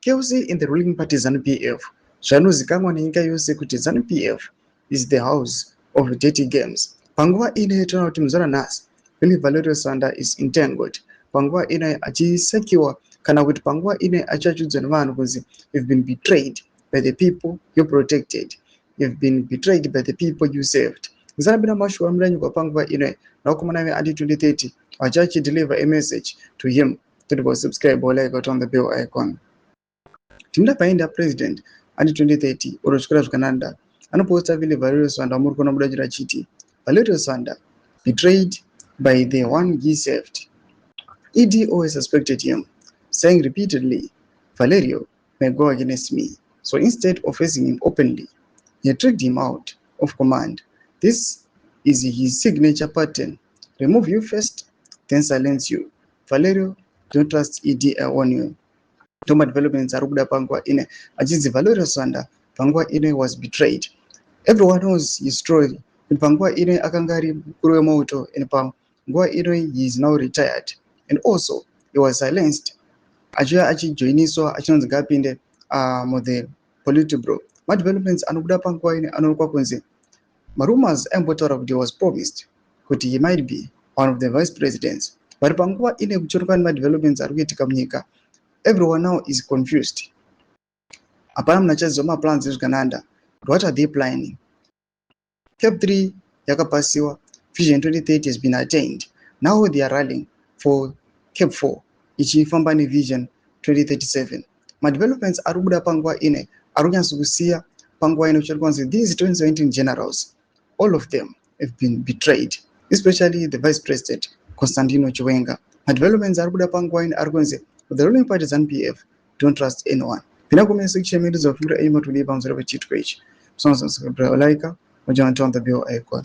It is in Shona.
chaos in the ruling party ZANU-PF zvanozikamwa nenyika yose kuti ZANU-PF is the house of dirty games. Panguva ine tinoona kuti muzora nhasi Philip Valerio Sanda is entangled. Panguva ine achisekiwa kana kuti panguva ine achachudzwa nevanhu kunzi you've been betrayed by the people you protected, you've been betrayed by the people you saved. Nzarabira mashua mranyikwa panguva ine nakumana ve anti 2030 achachi deliver a message to him to subscribe or like on the bell icon. Timda paenda president anti 2030 orochikora zvakananda anoposta Philip Valerio Sanda muri kuona mudajira chiti Valerio Sanda betrayed by the one he saved. EDO suspected him, saying repeatedly, Valerio may go against me. So instead of facing him openly, he tricked him out of command. This is his signature pattern. Remove you first, then silence you. Valerio, don't trust ED, I warn you. Toma developments are pangwa ine. Ajizi Valerio Sanda, pangwa ine was betrayed. Everyone knows his story. In pangwa ine akangari kuruwe moto in pangwa ine he is now retired. And also, he was silenced. Ajia achi joiniswa achinonzi ngapinde the Politburo. Ma developments anokuda pangwa ine anokuwa kunzi. Ma rumors embotaura kuti he was promised kuti he might be one of the vice presidents. But panguva ine kuchotoka ma developments ari kuitika munyika, everyone now is confused. Hapana munachaziva ma plans ezvikananda. What are they planning? Cap 3 yakapasiwa, Vision 2030 has been attained. Now they are rallying for Cap 4 ichifamba ne Vision 2037. Ma developments ari kubuda panguva ine ari kunyatsokusiya panguva ine kuchotoka these 2017 generals, all of them have been betrayed, especially the vice president Constantino Chiwenga. Ma developments ari kubuda panguva ine ari kunzi the ruling party ZANU-PF don't trust anyone. Pina comment section medu zofungura aima tulipa mzora pachitwa ichi. Sonso subscribe like, ujana on the bell icon.